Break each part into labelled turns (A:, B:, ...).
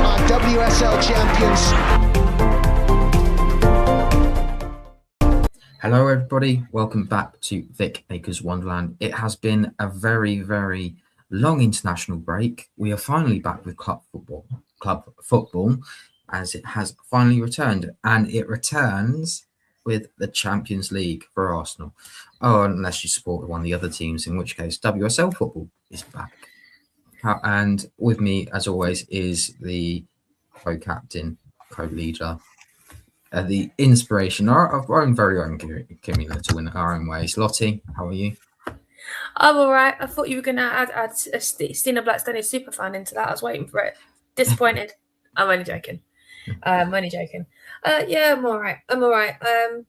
A: are WSL champions.
B: Hello everybody, welcome back to Vic Akers Wonderland. It has been a very, very long international break. We are finally back with club football, as it has finally returned, and it returns with the Champions League for Arsenal. Oh, unless you support one of the other teams, in which case WSL football is back. And with me, as always, is the co-captain, co-leader, the inspiration, our own very own Kimmy Little in our own ways. Lottie, how are you?
C: I'm all right. I thought you were going to add a Stina Blackstone super fan into that. I was waiting for it. Disappointed. I'm only joking. Yeah, I'm all right. I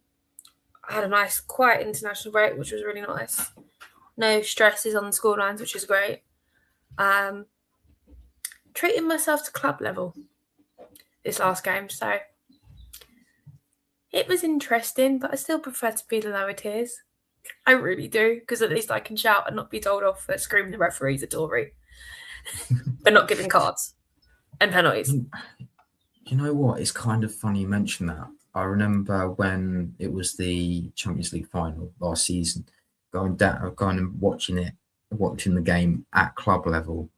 C: had a nice, quiet international break, which was really nice. No stresses on the scorelines, which is great. Treating myself to club level this last game, so it was interesting, but I still prefer to be the lower tiers. I really do, because at least I can shout and not be told off for screaming the referees at Tory, but not giving cards and penalties.
B: You know what? It's kind of funny you mention that. I remember when it was the Champions League final last season, going and watching the game at club level,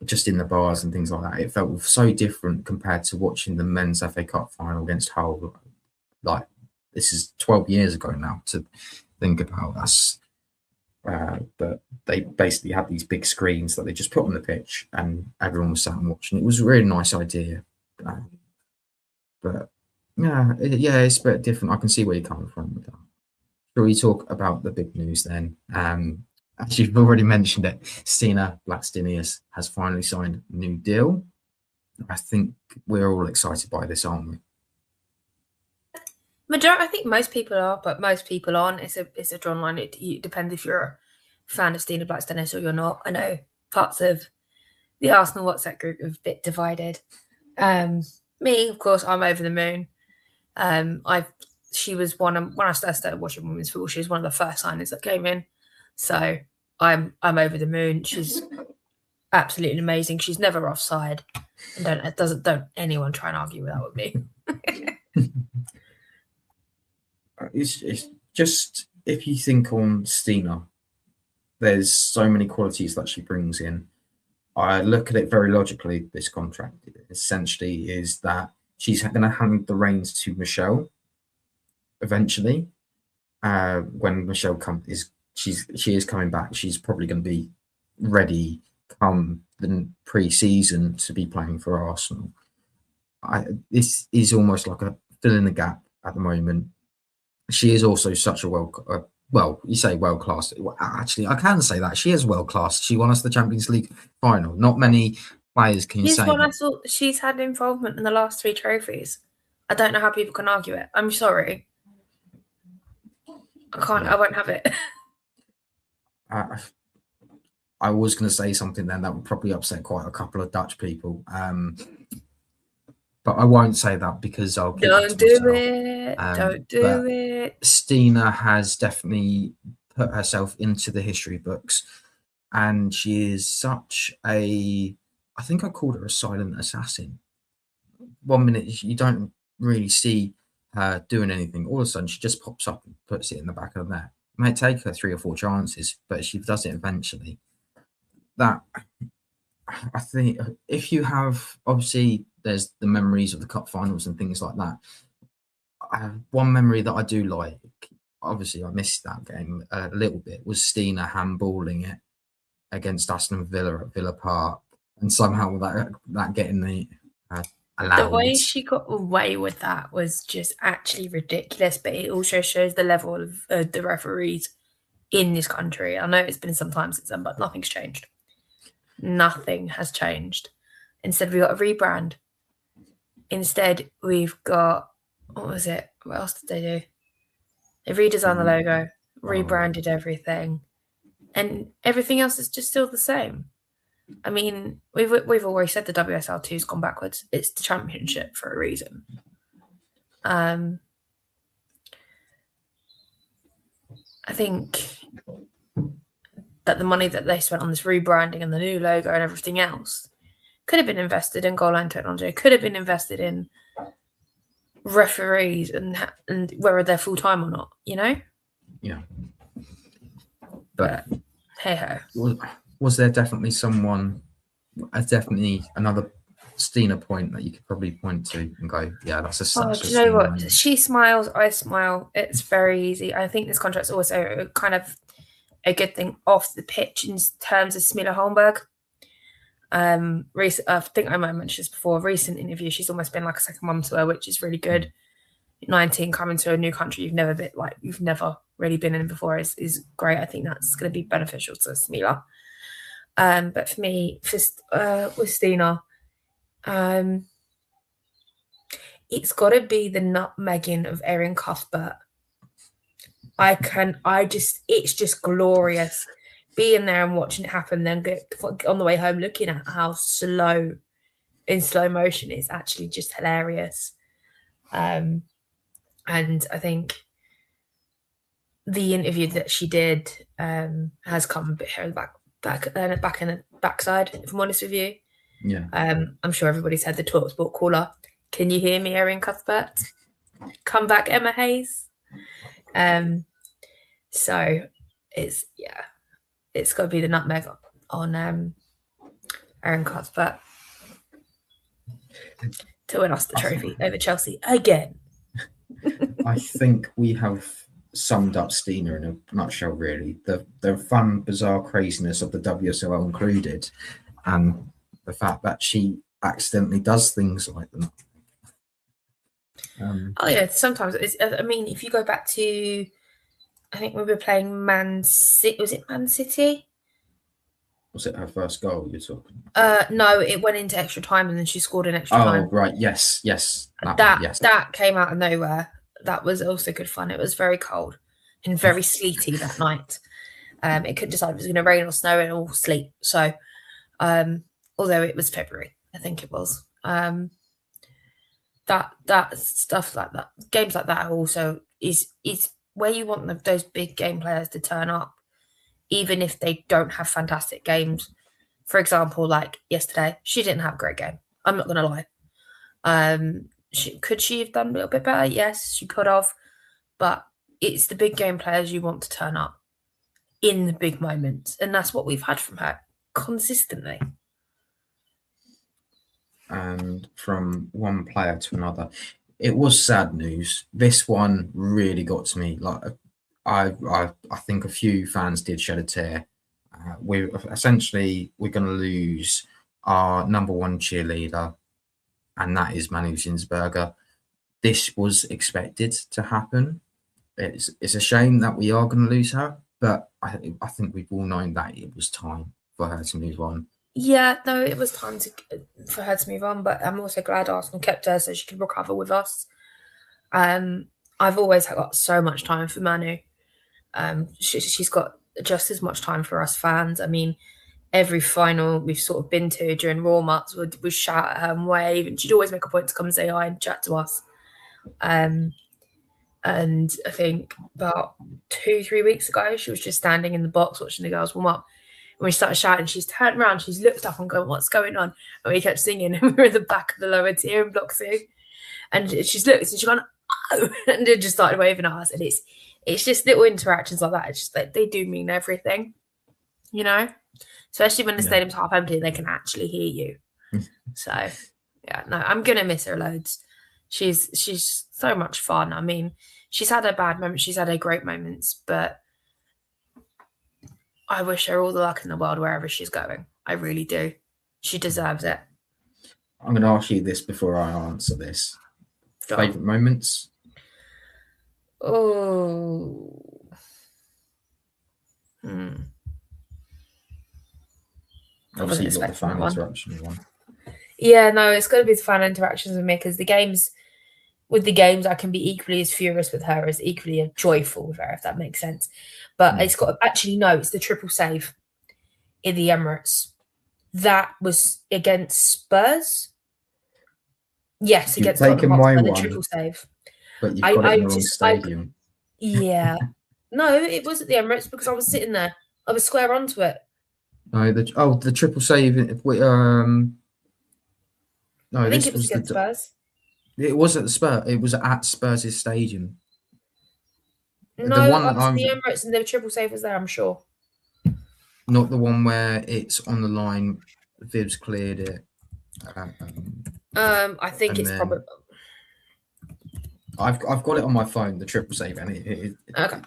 B: just in the bars and things like that. It felt so different compared to watching the men's FA Cup final against Hull. Like, this is 12 years ago now to think about us. But they basically had these big screens that they just put on the pitch and everyone was sat and watching. It was a really nice idea. But yeah, it's a bit different. I can see where you're coming from with that. Shall we talk about the big news then? As you've already mentioned it, Stina Blackstone has finally signed a new deal. I think we're all excited by this, aren't we?
C: I think most people are, but most people aren't. It's a drawn line. It depends if you're a fan of Stina Blackstone or you're not. I know parts of the Arsenal WhatsApp group are a bit divided. Me, of course, I'm over the moon. She was when I started watching women's football, she was one of the first signings that came in. So I'm over the moon. She's absolutely amazing. She's never offside. And don't anyone try and argue with that with me.
B: It's just, if you think on Stina, there's so many qualities that she brings in. I look at it very logically, this contract essentially is that she's going to hand the reins to Michelle eventually. When Michelle she is coming back, she's probably going to be ready come the pre-season to be playing for Arsenal. This is almost like a fill in the gap at the moment. She is also such a you say world-class. Actually, I can say that. She is world-class. She won us the Champions League final. Not many players can say that.
C: She's had involvement in the last 3 trophies. I don't know how people can argue it. I'm sorry. I can't. I won't have it.
B: I was going to say something then that would probably upset quite a couple of Dutch people. But I won't say that because I'll keep
C: Don't do it. Don't do it.
B: Stina has definitely put herself into the history books, and she is such I think I called her a silent assassin. 1 minute you don't really see her doing anything. All of a sudden she just pops up and puts it in the back of the net. It might take her 3 or 4 chances, but she does it eventually. That, I think, if you have, obviously there's the memories of the cup finals and things like that. One memory that I do like, obviously I missed that game a little bit, was Stina handballing it against Aston Villa at Villa Park, and somehow that getting the allowed.
C: The way she got away with that was just actually ridiculous, but it also shows the level of the referees in this country. I know it's been some time since then, but nothing's changed. Nothing has changed. Instead, we've got a rebrand. Instead, we've got, what was it? What else did they do? They redesigned the logo, rebranded everything, and everything else is just still the same. I mean, we've always said the WSL2's gone backwards. It's the championship for a reason. I think that the money that they spent on this rebranding and the new logo and everything else Could have been invested in goal line technology. Could have been invested in referees and whether they're full time or not.
B: Yeah. But
C: hey ho.
B: Was there definitely definitely another Stina point that you could probably point to and go, yeah, that's a such
C: do
B: a
C: you know
B: Stina
C: what?
B: moment.
C: She smiles, I smile. It's very easy. I think this contract's also kind of a good thing off the pitch in terms of Smilla Holmberg. I think I might have mentioned this before. Recent interview, she's almost been like a second mum to her, which is really good. 19, coming to a new country you've never really been in before is great. I think that's going to be beneficial to Smilla. But for me, with Stina, it's got to be the nutmegging of Erin Cuthbert. It's just glorious being there and watching it happen. Then on the way home, looking at how in slow motion, it's actually just hilarious. And I think the interview that she did has come a bit here back in the backside, if I'm honest with you.
B: Yeah.
C: I'm sure everybody's had the TalkSport caller. Can you hear me, Erin Cuthbert? Come back, Emma Hayes. So it's got to be the nutmeg on Erin Cuthbert to win us the trophy over Chelsea again.
B: I think we have summed up Stina in a nutshell, really. The fun, bizarre craziness of the WSL included, and the fact that she accidentally does things like them.
C: Sometimes if you go back to, I think we were playing Man City. Was it Man City?
B: Was it her first goal you're talking?
C: No, it went into extra time and then she scored in extra time.
B: Oh, right. Yes.
C: That came out of nowhere. That was also good fun. It was very cold and very sleety that night. It could decide if it was going to rain or snow or sleet. So, although it was February, I think it was. That stuff like that, games like that also is where you want those big game players to turn up, even if they don't have fantastic games. For example, like yesterday, she didn't have a great game. I'm not going to lie. Could she have done a little bit better? Yes, she could have. But it's the big game players you want to turn up in the big moments. And that's what we've had from her consistently.
B: And from one player to another, it was sad news. This one really got to me. Like, I think a few fans did shed a tear. We're going to lose our number one cheerleader, and that is Manu Zinsberger. This was expected to happen. It's a shame that we are going to lose her, but I think we've all known that it was time for her to move on.
C: Yeah, no, it was time for her to move on, but I'm also glad Arsenal kept her so she could recover with us. I've always got so much time for Manu. She's got just as much time for us fans. I mean, every final we've sort of been to during warm-ups, we'd shout at her and wave, and she'd always make a point to come and say hi and chat to us. And I think about 2-3 weeks ago, she was just standing in the box watching the girls warm up. When we started shouting, she's turned around, she's looked up and going, "What's going on?" And we kept singing, and we were at the back of the lower tier in Block 2. And she's looked and she's gone, "Oh," and then just started waving at us. And it's just little interactions like that. It's just like they do mean everything, especially when the stadium's half empty, they can actually hear you. So, yeah, no, I'm going to miss her loads. She's so much fun. I mean, she's had her bad moments, she's had her great moments, but I wish her all the luck in the world wherever she's going. I really do. She deserves it.
B: I'm going to ask you this before I answer this. Favourite moments?
C: Oh.
B: Obviously, you've got the fan interaction one.
C: Yeah, no, it's going to be the fan interactions with me because with the games, I can be equally as furious with her as equally as joyful with her, if that makes sense. But it's got it's the triple save in the Emirates. That was against Spurs. Yes,
B: You've
C: against
B: taken my one,
C: the triple save.
B: But you've got it in the wrong stadium.
C: Yeah. No, it was at the Emirates because I was sitting there. I was square onto it.
B: No, the triple save. No,
C: I think
B: this
C: it was
B: was
C: against Spurs.
B: It was at the Spurs. It was at Spurs' stadium.
C: No,
B: The one
C: us in the Emirates and the triple save was there, I'm sure.
B: not the one where it's on the line. Vibs cleared it.
C: I think it's probably
B: I've got it on my phone, the triple save, and
C: okay.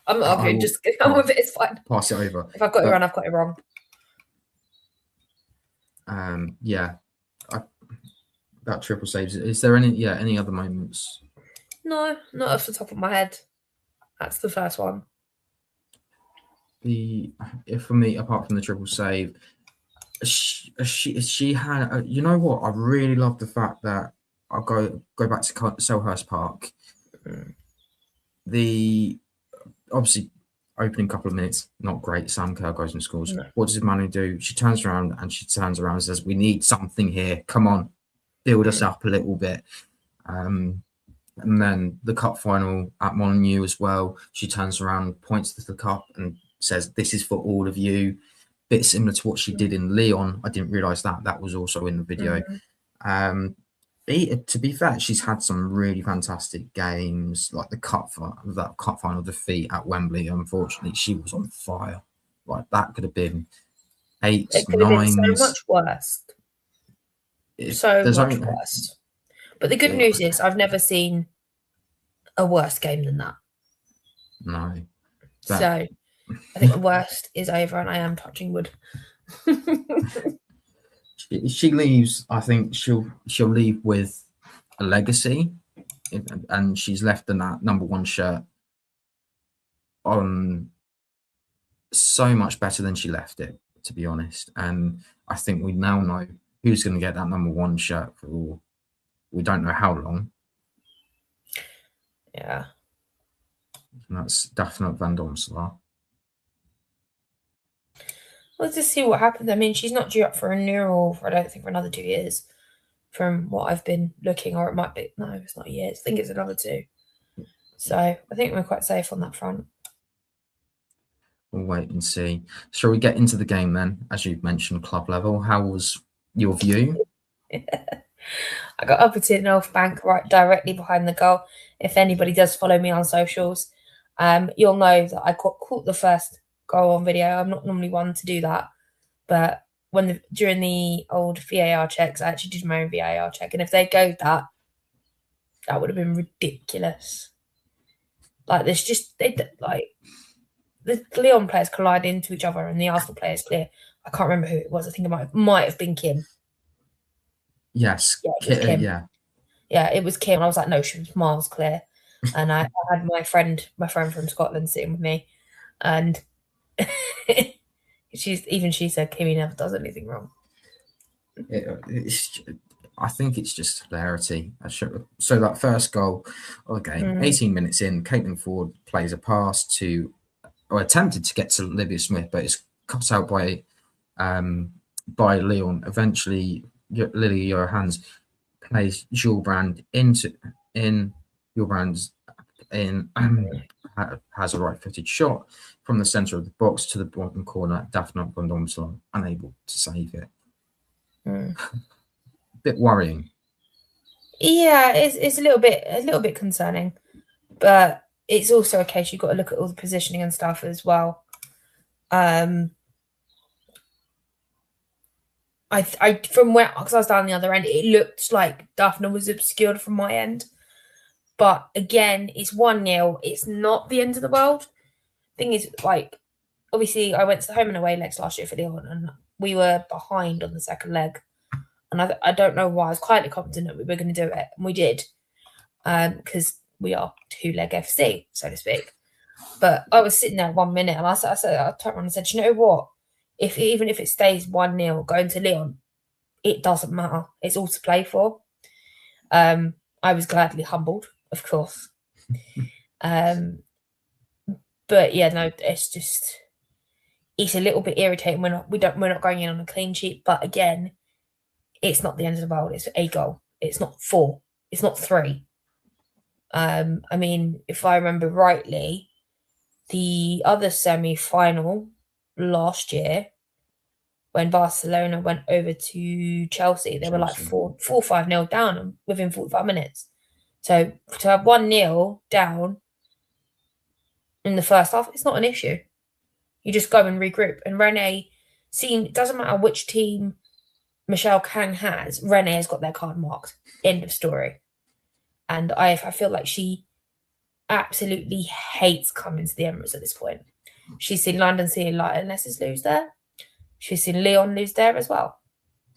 C: I'm okay. Just get on with it. It's fine.
B: Pass it over.
C: If I've got it wrong, I've got it wrong.
B: Yeah. About triple saves. Is there any other moments?
C: No, not off the top of my head. That's the first one.
B: For me, apart from the triple save, she had. You know what? I really love the fact that I'll go back to Selhurst Park. The obviously opening couple of minutes, not great. Sam Kerr goes and scores. No. What does Manu do? She turns around and says, "We need something here. Come on, build us up a little bit." And then the cup final at Molineux as well. She turns around, points to the cup, and says, "This is for all of you." Bit similar to what she did in Lyon. I didn't realise that was also in the video. To be fair, she's had some really fantastic games, like that cup final defeat at Wembley. Unfortunately, she was on fire. Like that could have been 8,
C: it could
B: 9s.
C: Have been so much worse. Worse. But the good news is I've never seen a worse game than that.
B: No.
C: So I think the worst is over, and I am touching wood.
B: She leaves. I think she'll leave with a legacy, and she's left in that number 1 shirt on so much better than she left it, to be honest. And I think we now know who's going to get that number 1 shirt for we don't know how long.
C: Yeah,
B: and that's Daphne van Domselaar.
C: Let's just see what happens. I mean, she's not due up for renewal for, I don't think, for another 2 years from what I've been looking, or it might be, no, it's not years. I think it's another 2. So I think we're quite safe on that front.
B: We'll wait and see. Shall we get into the game then? As you've mentioned, club level, how was your view?
C: I got up at North Bank, right directly behind the goal. If anybody does follow me on socials, you'll know that I caught the first goal on video. I'm not normally one to do that, but during the old VAR checks, I actually did my own VAR check, and if they go that would have been ridiculous. Like there's just the Lyon players collide into each other, and the Arsenal players clear. I can't remember who it was. I think it might have been Kim.
B: Yes,
C: Kim. Yeah, it was Kim. I was like, no, she was miles clear. And I had my friend from Scotland sitting with me, and she said Kimmy never does anything wrong.
B: I think it's just hilarity. So that first goal of the game, 18 minutes in, Caitlin Ford plays a pass attempted to get to Olivia Smith, but it's cut out by Lyon. Eventually, Lily Johans plays Gilbrand has a right-footed shot from the centre of the box to the bottom corner. Daphne van Domselaar unable to save it. Bit worrying.
C: Yeah, it's a little bit concerning, but it's also a case you've got to look at all the positioning and stuff as well. Because I was down the other end, it looked like Daphne was obscured from my end. But again, it's 1-0. It's not the end of the world. Thing is, like, obviously, I went to the home and away legs last year for Lyon, and we were behind on the second leg. And I don't know why. I was quietly confident that we were going to do it, and we did, because we are 2-leg FC, so to speak. But I was sitting there 1 minute, and I turned around and said, you know what? Even if it stays 1-0 going to Lyon, it doesn't matter. It's all to play for. I was gladly humbled, of course. But yeah, no, it's a little bit irritating. We're not going in on a clean sheet, but again, it's not the end of the world. It's a goal. It's not 4. It's not 3. I mean, if I remember rightly, the other semi-final last year when Barcelona went over to Chelsea. They were like 4-5-0 down within 45 minutes. So to have 1-0 down in the first half, it's not an issue. You just go and regroup. And Renee, it doesn't matter which team Michelle Kang has, Renee has got their card marked. End of story. And I feel like she absolutely hates coming to the Emirates at this point. She's seen London City Lionesses lose there. She's seen Leon lose there as well.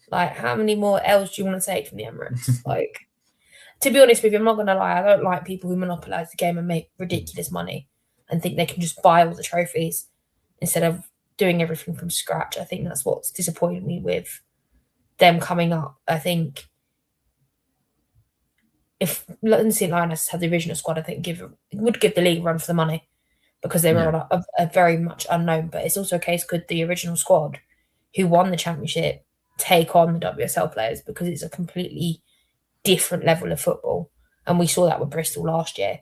C: Like, how many more L's do you want to take from the Emirates? Like, to be honest with you, I'm not going to lie. I don't like people who monopolise the game and make ridiculous money and think they can just buy all the trophies instead of doing everything from scratch. I think that's what's disappointed me with them coming up. I think if London City Lionesses had the original squad, I think it would give the league a run for the money because they were on a very much unknown. But it's also a case, could the original squad who won the championship take on the WSL players, because it's a completely different level of football. And we saw that with Bristol last year.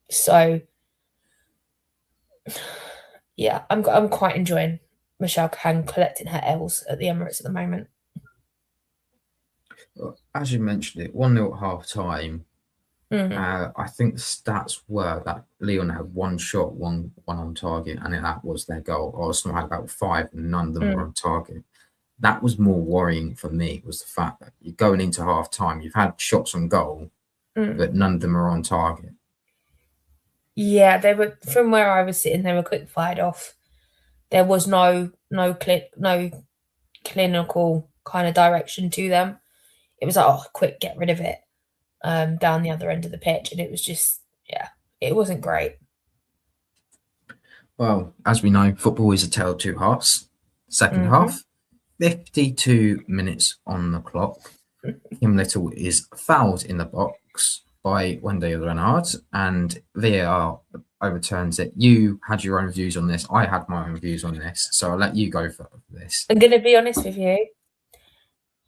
C: So, yeah, I'm quite enjoying Michelle Kang collecting her L's at the Emirates at the moment.
B: As you mentioned it, 1-0 at half time. I think the stats were that Leon had one shot, one on target, and that was their goal. Arsenal had about 5, and none of them were on target. That was more worrying for me, was the fact that you're going into half time, you've had shots on goal, but none of them are on target.
C: Yeah, they were, from where I was sitting, they were quick fired off. There was no clinical kind of direction to them. It was like, oh, quick, get rid of it, down the other end of the pitch. And it was just, it wasn't great.
B: Well, as we know, football is a tale of two halves. Second half, 52 minutes on the clock. Kim Little is fouled in the box by Wendy Renard, and VAR overturns it. You had your own views on this. I had my own views on this, so I'll let you go for this.
C: I'm going to be honest with you.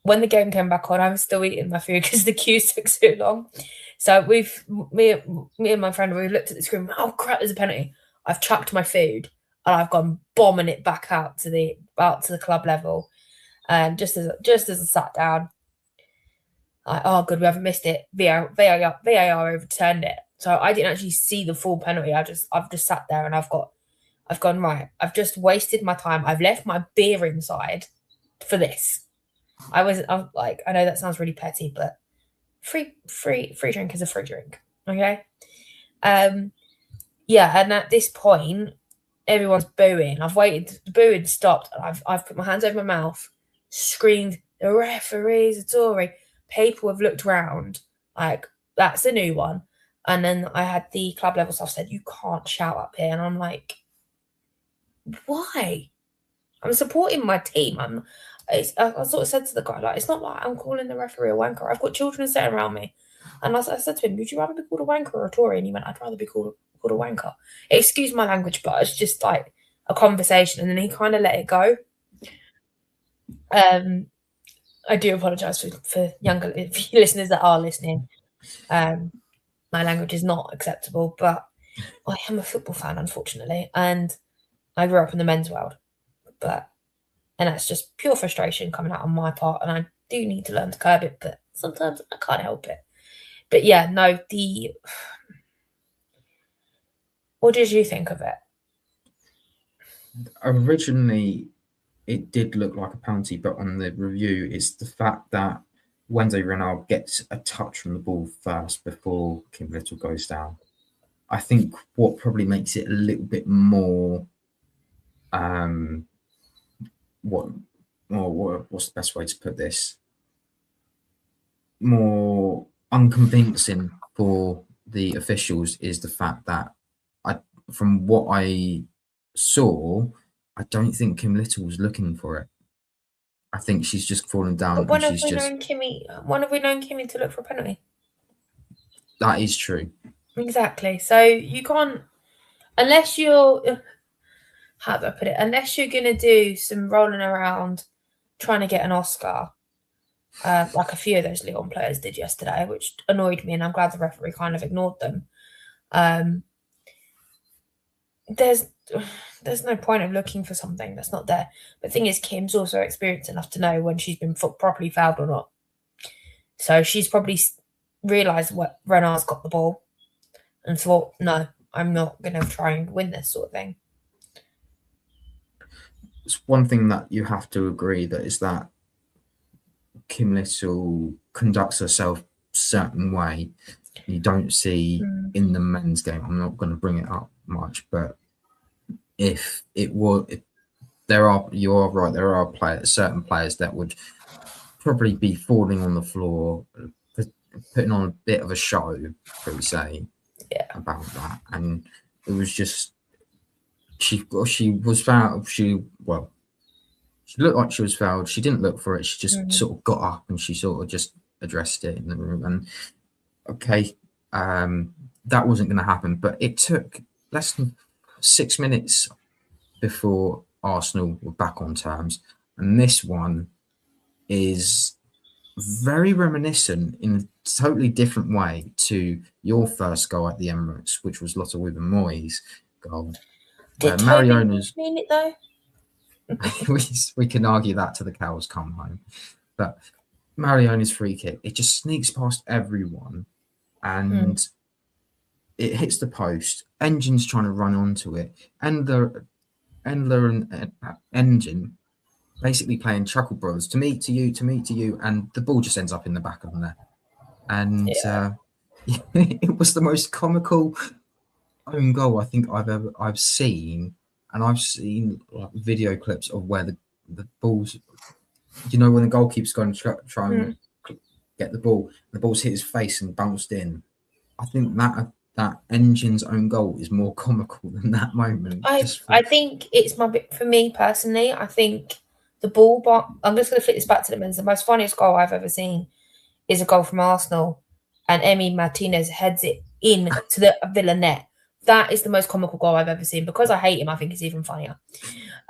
C: When the game came back on, I was still eating my food because the queue took so long. So me and my friend, we looked at the screen. Oh crap! There's a penalty. I've chucked my food and I've gone bombing it back out to the club level. And just as I sat down, oh good, we haven't missed it. VAR overturned it. So I didn't actually see the full penalty. I've just sat there and I've gone, right. I've just wasted my time. I've left my beer inside for this. I'm like, I know that sounds really petty, but free drink is a free drink. Okay. Yeah, and at this point, everyone's booing. I've waited, the booing stopped, and I've put my hands over my mouth, screamed, the referee's a Tory. People have looked round, like, that's a new one. And then I had the club level staff said, you can't shout up here. And I'm like, why? I'm supporting my team. I sort of said to the guy, like, it's not like I'm calling the referee a wanker. I've got children sitting around me. And I said to him, would you rather be called a wanker or a Tory? And he went, I'd rather be called a wanker. Excuse my language, but it's just like a conversation. And then he kind of let it go. I do apologise for younger listeners that are listening. My language is not acceptable, but I am a football fan, unfortunately. And I grew up in the men's world. And that's just pure frustration coming out on my part. And I do need to learn to curb it, but sometimes I can't help it. But yeah, no, what did you think of it?
B: Originally, it did look like a penalty, but on the review, it's the fact that Wendy Renard gets a touch from the ball first before Kim Little goes down. I think what probably makes it a little bit more, what's the best way to put this? More unconvincing for the officials is the fact that from what I saw, I don't think Kim Little was looking for it. I think she's just fallen down.
C: But when have we known Kimmy to look for a penalty?
B: That is true.
C: Exactly. So you can't, unless you're, how do I put it? Unless you're going to do some rolling around trying to get an Oscar, like a few of those Leon players did yesterday, which annoyed me, and I'm glad the referee kind of ignored them. there's no point of looking for something that's not there. But the thing is, Kim's also experienced enough to know when she's been properly fouled or not. So she's probably realised what Renard's got the ball and thought, no, I'm not going to try and win this sort of thing.
B: It's one thing that you have to agree that is that Kim Little conducts herself a certain way. You don't see in the men's game. I'm not going to bring it up much, but if it were, you are right. There are certain players that would probably be falling on the floor, putting on a bit of a show, per se, about that. And it was just she was fouled. She looked like she was fouled. She didn't look for it. She just sort of got up and she sort of just addressed it in the room. And okay, that wasn't going to happen. But it took less than 6 minutes before Arsenal were back on terms. And this one is very reminiscent in a totally different way to your first goal at the Emirates, which was Lotta Wither-Moyes' goal.
C: Did Mariona's mean it though?
B: we can argue that till the cows come home. But Mariona's free kick, it just sneaks past everyone and it hits the post. Engine's trying to run onto it. Endler and Engine basically playing Chuckle Brothers, to me, to you, and the ball just ends up in the back of the net. And it was the most comical own goal I think I've seen, and I've seen like video clips of where the balls, when the goalkeeper's going to try and get the ball's hit his face and bounced in. I think that Engine's own goal is more comical than that moment.
C: I think it's for me personally. I think the ball, but I'm just going to flip this back to the men's. The most funniest goal I've ever seen is a goal from Arsenal, and Emi Martinez heads it in to the Villa net. That is the most comical goal I've ever seen. Because I hate him, I think it's even funnier.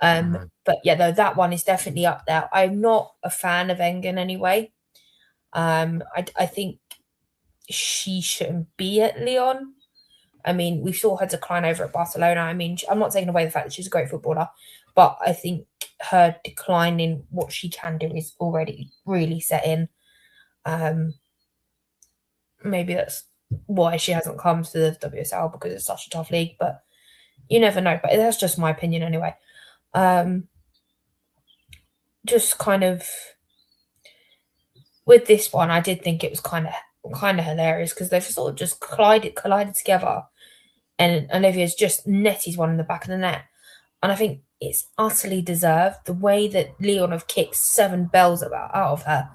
C: But yeah, though, that one is definitely up there. I'm not a fan of Engen anyway. I think she shouldn't be at Lyon. I mean, we saw her decline over at Barcelona. I mean, I'm not taking away the fact that she's a great footballer, but I think her decline in what she can do is already really set in. Maybe that's why she hasn't come to the WSL, because it's such a tough league, but you never know. But that's just my opinion anyway. Just kind of with this one, I did think it was kind of hilarious because they've sort of just collided together, and Olivia's just netted one in the back of the net. And I think it's utterly deserved, the way that Lyon have kicked 7 bells out of her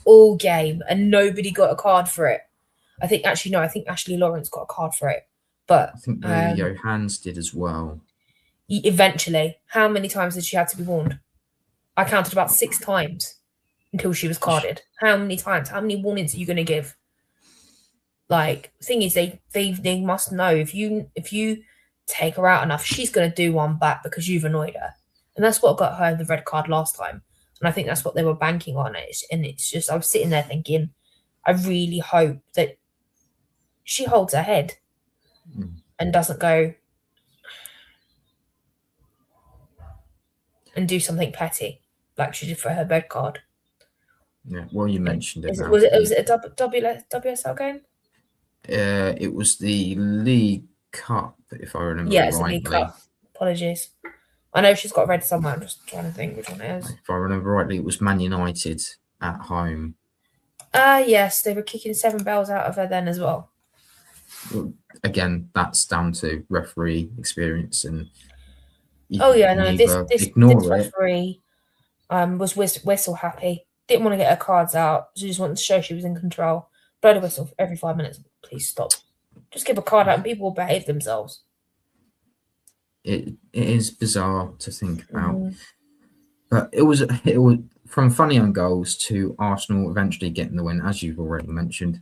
C: all game and nobody got a card for it. I think Ashley Lawrence got a card for it. But
B: I think Johans did as well.
C: Eventually. How many times did she have to be warned? I counted about 6 times until she was carded. How many times? How many warnings are you going to give? Like, the thing is, they must know if you take her out enough, she's going to do one back because you've annoyed her. And that's what got her the red card last time. And I think that's what they were banking on. And it's just, I was sitting there thinking, I really hope that she holds her head and doesn't go and do something petty like she did for her red card.
B: Yeah, well, you mentioned it.
C: Was it a WSL game?
B: It was the League Cup, if I remember rightly.
C: Yeah, it's the League Cup. Apologies. I know she's got a red somewhere. I'm just trying to think which one it is.
B: If I remember rightly, it was Man United at home.
C: Yes, they were kicking 7 bells out of her then as well.
B: Again, that's down to referee experience, and
C: this referee was whistle happy. Didn't want to get her cards out. She just wanted to show she was in control. Blow the whistle every 5 minutes. Please stop. Just give a card out and people will behave themselves.
B: It is bizarre to think about, but it was from funny on goals to Arsenal eventually getting the win, as you've already mentioned.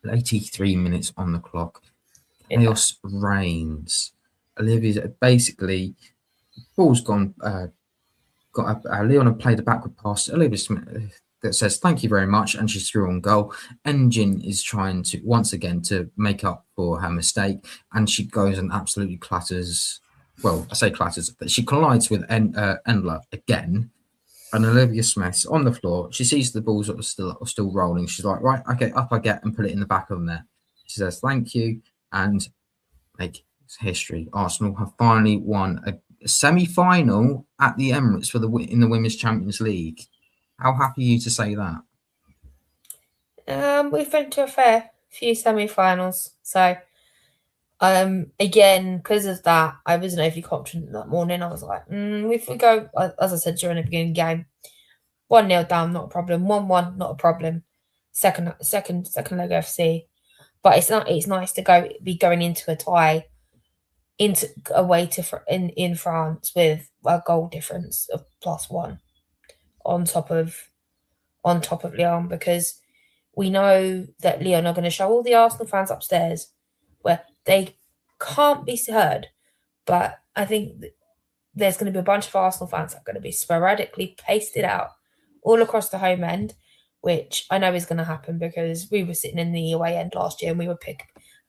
B: 83 minutes on the clock. Chaos reigns. Olivia's basically ball's gone. Leon had played a backward pass. Olivia Smith that says thank you very much, and she's through on goal. Engine is trying to once again to make up for her mistake, and she goes and absolutely clatters. Well, I say clatters, but she collides with Endler again. And Olivia Smith's on the floor. She sees the balls are still rolling. She's like, right, okay, up I get, and put it in the back of the net. She says thank you, and like history. Arsenal have finally won a semi-final at the Emirates in the Women's Champions League. How happy are you to say that?
C: We've been to a fair few semi-finals, so again, because of that, I wasn't overly confident that morning. I was like, if we go, as I said during the beginning of the game, 1-0 down, not a problem. 1-1, not a problem. Second leg FC, but it's nice to be going into a tie, in France with a goal difference of +1 on top of Lyon, because we know that Lyon are going to show all the Arsenal fans upstairs where they can't be heard, but I think there's going to be a bunch of Arsenal fans that are going to be sporadically pasted out all across the home end, which I know is going to happen because we were sitting in the away end last year and we would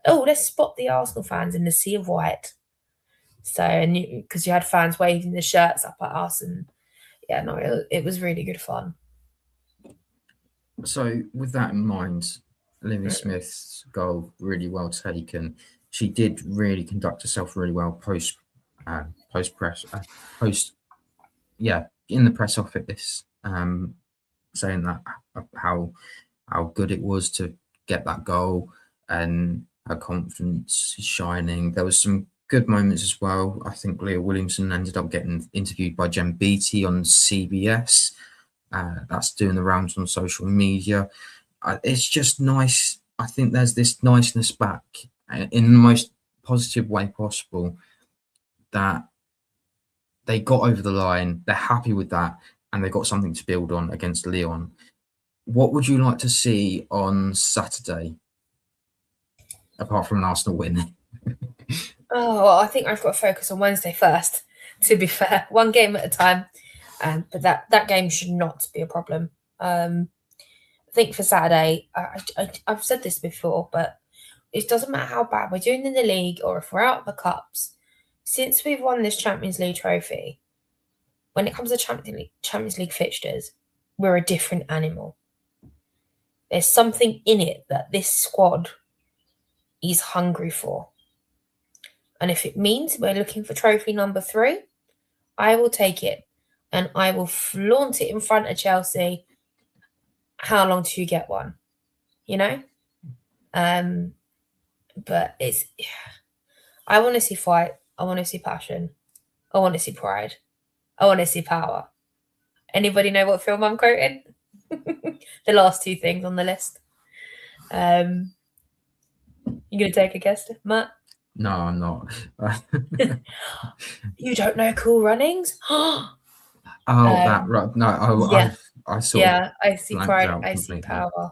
C: let's spot the Arsenal fans in the sea of white. So, because you had fans waving the shirts up at us, and yeah, no, it was really good fun.
B: So, with that in mind, Olivia Smith's goal really well taken. She did really conduct herself really well post in the press office, saying that how good it was to get that goal, and her confidence is shining. There was some good moments as well. I think Leah Williamson ended up getting interviewed by Jen Beattie on CBS. That's doing the rounds on social media. It's just nice. I think there's this niceness back in the most positive way possible, that they got over the line. They're happy with that, and they got something to build on against Lyon. What would you like to see on Saturday, apart from an Arsenal win?
C: I think I've got to focus on Wednesday first, to be fair. One game at a time. But that game should not be a problem. I think for Saturday, I've said this before, but it doesn't matter how bad we're doing in the league or if we're out of the cups. Since we've won this Champions League trophy, when it comes to Champions League fixtures, we're a different animal. There's something in it that this squad is hungry for. And if it means we're looking for trophy number 3, I will take it. And I will flaunt it in front of Chelsea. How long do you get one? But I want to see fight. I want to see passion. I want to see pride. I want to see power. Anybody know what film I'm quoting? The last 2 things on the list. You going to take a guess, Matt?
B: No, I'm not.
C: You don't know Cool Runnings?
B: That right? No,
C: yeah.
B: I saw.
C: Yeah, I see pride. I see power.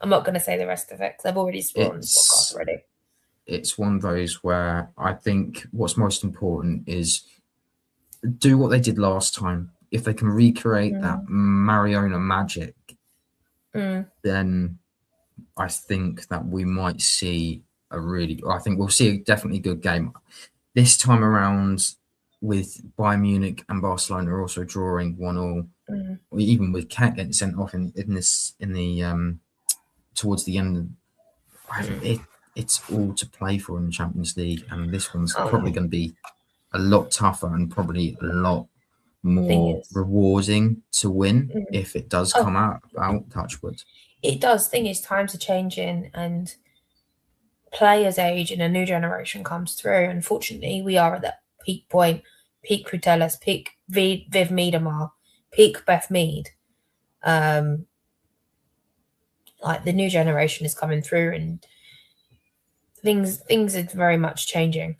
C: I'm not going to say the rest of it because I've already sworn on this podcast already.
B: It's one of those where I think what's most important is do what they did last time. If they can recreate that Mariona magic, then I think that we might see I think we'll see a definitely good game. This time around, with Bayern Munich and Barcelona are also drawing 1-1, even with Kat getting sent off in the towards the end. It's all to play for in the Champions League, and this one's probably going to be a lot tougher and probably a lot more rewarding to win if it does come out touchwood.
C: It does. Thing is, times are changing and players age and a new generation comes through. Unfortunately, we are at that peak point, peak Crutellas, peak Viv Miedemar, peak Beth Mead. Like the new generation is coming through and things are very much changing.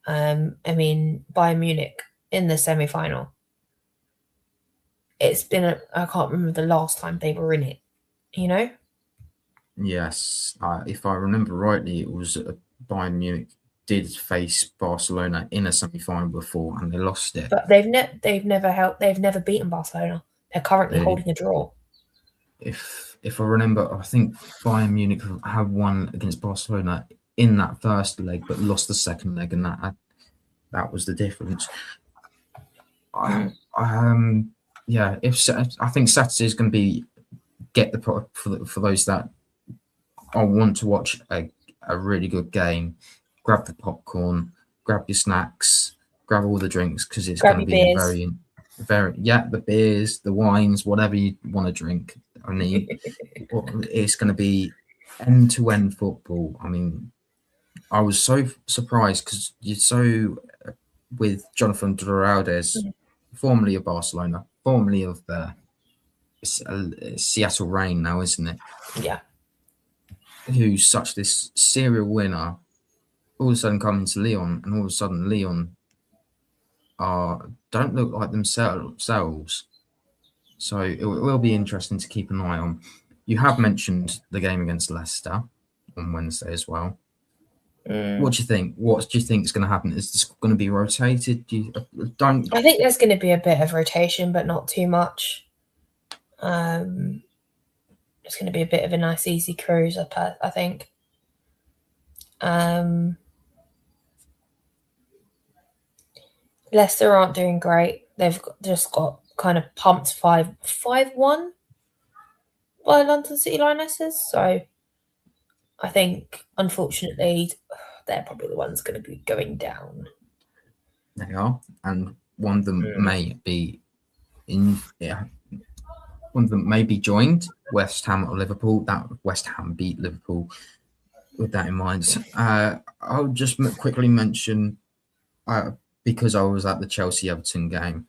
C: I mean, Bayern Munich in the semi-final. It's been I can't remember the last time they were in it,
B: Yes, if I remember rightly, it was Bayern Munich did face Barcelona in a semi-final before, and they lost it.
C: But they've never beaten Barcelona. They're currently holding a draw.
B: if I remember, I think Bayern Munich had won against Barcelona in that first leg, but lost the second leg, and that was the difference. Yeah, I think Saturday is going to be for those that I want to watch a really good game. Grab the popcorn, grab your snacks, grab all the drinks because it's going to be a very the beers, the wines, whatever you want to drink. I mean, it's going to be end-to-end football. I mean, I was so surprised because you're so with Jonathan Doraldes, formerly of Barcelona, formerly of the Seattle Reign now, isn't it?
C: Yeah.
B: Who's such this serial winner, all of a sudden coming to Lyon, and all of a sudden Lyon don't look like themselves. So it will be interesting to keep an eye on. You have mentioned the game against Leicester on Wednesday as well. What do you think? What do you think is going to happen? Is this going to be rotated? I
C: think there's going to be a bit of rotation, but not too much. It's going to be a bit of a nice, easy cruise, I think. Leicester aren't doing great. They've just got kind of pumped 5-1 by London City Lionesses. So I think, unfortunately, they're probably the ones going to be going down.
B: They are, and one of them may be in. Yeah, one of them may be joined West Ham or Liverpool. That West Ham beat Liverpool. With that in mind, I'll just quickly mention because I was at the Chelsea Everton game.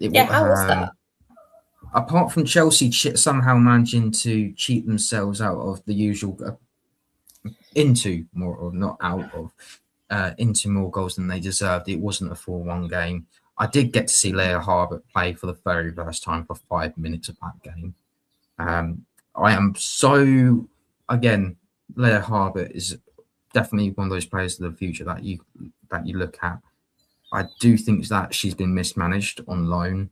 C: How was that?
B: Apart from Chelsea somehow managing to cheat themselves out of the usual into more goals than they deserved. It wasn't a 4-1 game. I did get to see Leah Harbert play for the very first time for 5 minutes of that game. I am so, again, Leah Harbert is definitely one of those players of the future that you look at. I do think that she's been mismanaged on loan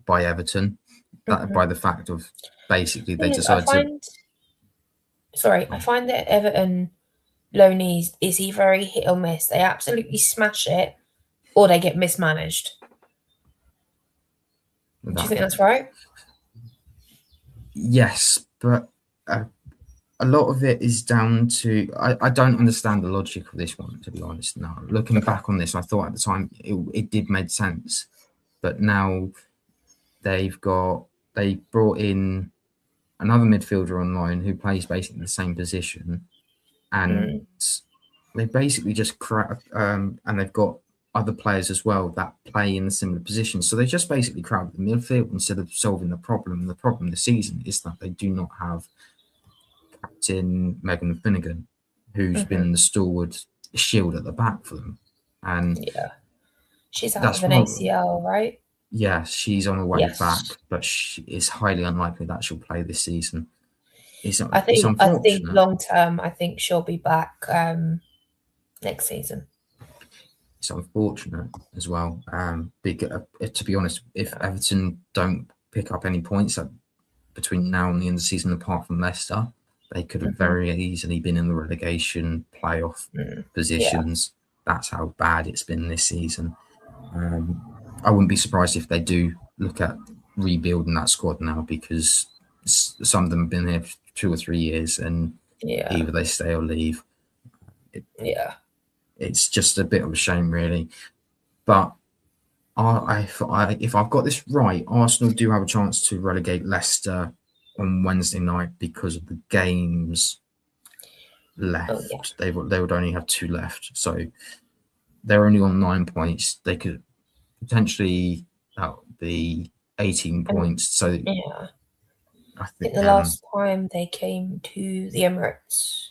B: by Everton, by the fact of basically they decided
C: I find that Everton loanees is he very hit or miss. They absolutely smash it, or they get mismanaged. Do you think that's right?
B: Yes, but a lot of it is down to I don't understand the logic of this one, to be honest. Now, looking back on this, I thought at the time it did make sense, but now they brought in another midfielder on loan who plays basically the same position, and they basically just and they've got other players as well that play in the similar positions. So they just basically crowd the midfield instead of solving the problem. The problem this season is that they do not have captain Megan Finnegan, who's been the stalwart shield at the back for them. And
C: she's out of an ACL, right?
B: Yeah, she's on her way back, but it's highly unlikely that she'll play this season.
C: I think long term, I think she'll be back next season.
B: It's unfortunate as well. To be honest, if Everton don't pick up any points between now and the end of the season, apart from Leicester, they could have very easily been in the relegation playoff positions. That's how bad it's been this season. I wouldn't be surprised if they do look at rebuilding that squad now, because some of them have been here for 2 or 3 years, and either they stay or leave. It's just a bit of a shame, really. But if I've got this right, Arsenal do have a chance to relegate Leicester on Wednesday night because of the games left. They would only have 2 left, so they're only on 9 points. They could potentially, that would be 18 points. So I think
C: the last time they came to the Emirates,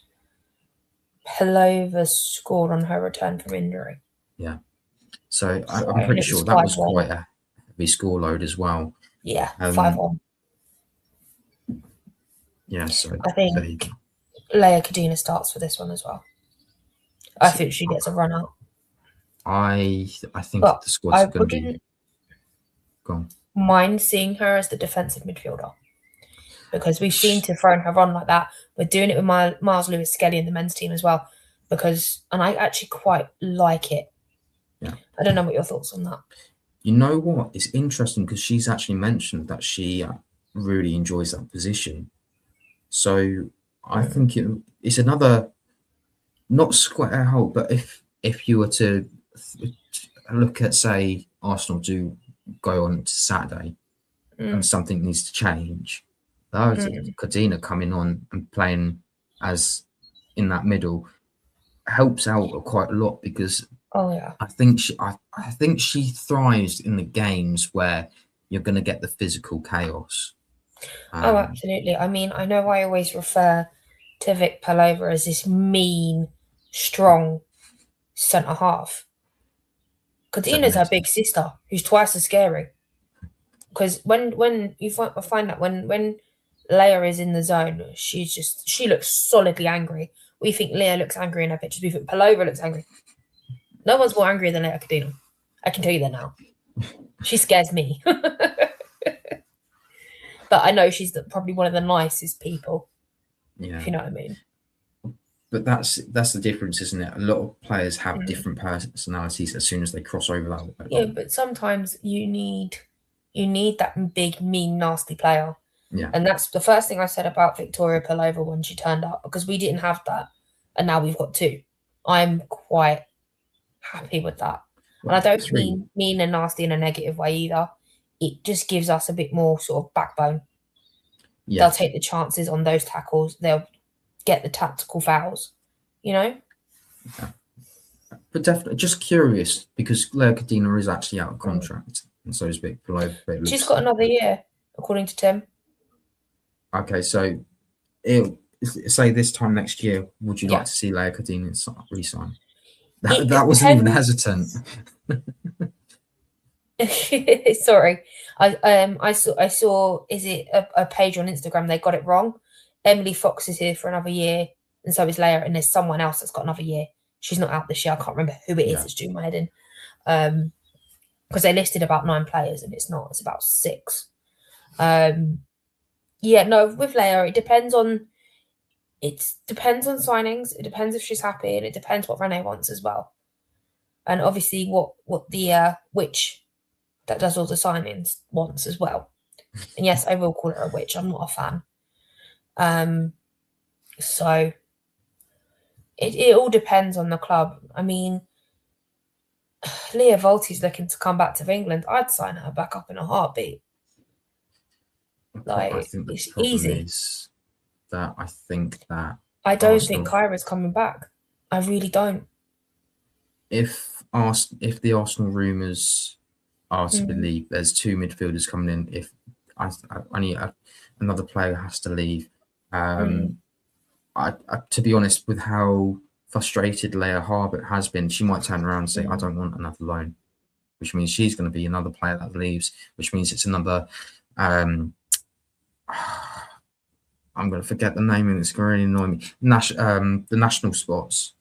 C: Pelova scored on her return from injury.
B: Yeah. So I'm pretty sure that was quite a heavy score load as well.
C: Yeah, 5-1.
B: Yeah, so
C: I think Leia Kadena starts for this one as well. I think she gets a run out.
B: I think the squad's going to be gone.
C: mind seeing her as the defensive midfielder because we've seen to throw her on like that. We're doing it with Miles Lewis-Skelly in the men's team as well and I actually quite like it.
B: Yeah.
C: I don't know what your thoughts on that.
B: You know what? It's interesting because she's actually mentioned that she really enjoys that position. So I think it's another, not square hole, but if you were to look at, say, Arsenal do go on to Saturday and something needs to change, Kadina coming on and playing as in that middle helps out quite a lot because I think she thrives in the games where you're going to get the physical chaos.
C: Absolutely. I mean, I know I always refer to Vic Palova as this mean, strong centre half. Kadina's her big sister, who's twice as scary. Because when you find that when Leia is in the zone, she looks solidly angry. We think Leia looks angry in her pictures. We think Palova looks angry. No one's more angry than Leia Kadina. I can tell you that now. She scares me. But I know she's probably one of the nicest people. Yeah. If you know what I mean.
B: But that's the difference, isn't it? A lot of players have different personalities as soon as they cross over that.
C: Yeah, but sometimes you need that big, mean, nasty player.
B: Yeah.
C: And that's the first thing I said about Victoria Palova when she turned up, because we didn't have that. And now we've got two. I'm quite happy with that. Well, and I don't mean mean and nasty in a negative way either. It just gives us a bit more sort of backbone. Yeah. They'll take the chances on those tackles. They'll get the tactical fouls, you know?
B: Yeah. But definitely, just curious, because Leia Kadina is actually out of contract, and so is Vic Palova.
C: She's got another year, according to Tim.
B: Okay, so say this time next year, would you like to see Leia Kadina re-sign? That wasn't even hesitant.
C: Sorry, I saw. Is it a page on Instagram? They got it wrong. Emily Fox is here for another year, and so is Leia. And there's someone else that's got another year. She's not out this year. I can't remember who it is. It's doing my head in. Because they listed about 9 players, and it's not. It's about 6. No, with Leia, it depends on signings. It depends if she's happy, and it depends what Renee wants as well. And obviously, what the witch that does all the signings wants as well. And yes, I will call her a witch. I'm not a fan. So it all depends on the club. I mean, Leah Volti's looking to come back to England. I'd sign her back up in a heartbeat.
B: I think the
C: it's
B: problem
C: easy.
B: is that I think that
C: I don't think Kyra's coming back. I really don't.
B: If the Arsenal rumours are to believe, there's 2 midfielders coming in. If another player has to leave, to be honest, with how frustrated Leia Harbert has been, she might turn around and say, "I don't want another loan," which means she's going to be another player that leaves. Which means it's another. I'm going to forget the name, and it's going to really annoy me. The national spots,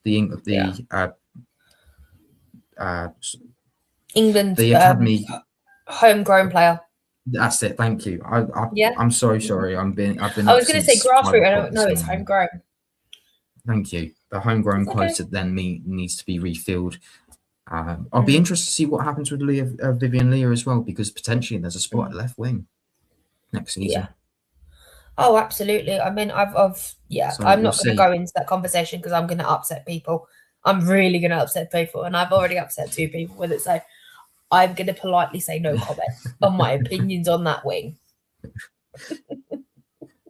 B: England, the academy,
C: homegrown player.
B: That's it. Thank you. I'm so sorry. I've been.
C: I was going to say grassroots. I don't know. It's homegrown.
B: Thank you. The homegrown quota then needs to be refilled. I'll be interested to see what happens with Vivian Leah as well, because potentially there's a spot at left wing next season.
C: Yeah. Oh, absolutely. I mean, So I'm not going to go into that conversation because I'm going to upset people. I'm really going to upset people, and I've already upset 2 people with it. So I'm going to politely say no comment on my opinions on that wing.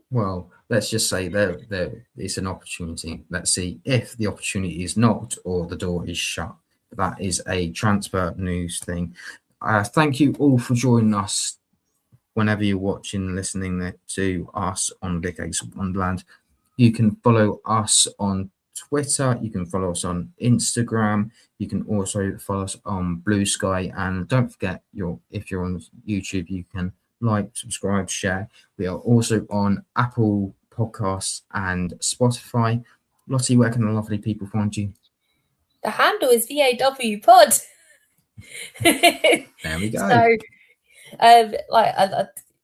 B: Well, let's just say there is an opportunity. Let's see if the opportunity is knocked or the door is shut. That is a transfer news thing. Thank you all for joining us. Whenever you're watching, listening to us on Big Eggs Wonderland, you can follow us on Twitter. You can follow us on Instagram. You can also follow us on Blue Sky. And don't forget, if you're on YouTube, you can like, subscribe, share. We are also on Apple Podcasts and Spotify. Lottie, where can the lovely people find you?
C: The handle is VAW Pod.
B: There we go.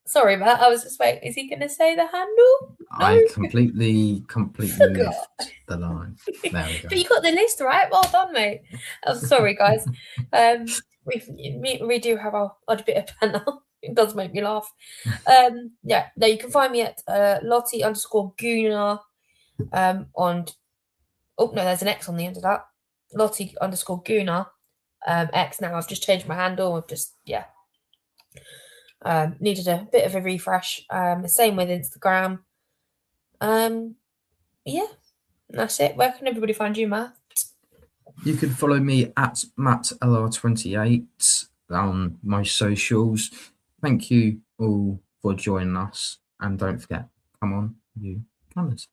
C: Sorry, Matt. I was just waiting. Is he going to say the handle?
B: I completely
C: Forgot.
B: left the line. There we go.
C: But you got the list right. Well done, mate. I'm sorry, guys. We do have our odd bit of banter. It does make me laugh. Yeah. No, you can find me at Lottie_Guna on. Oh no, there's an X on the end of that. Lottie_Guna X. Now I've just changed my handle. I've just needed a bit of a refresh. Same with Instagram. Yeah, that's it. Where can everybody find you, Matt?
B: You can follow me at MattLR28 on my socials. Thank you all for joining us, and don't forget, come on, you Gunners.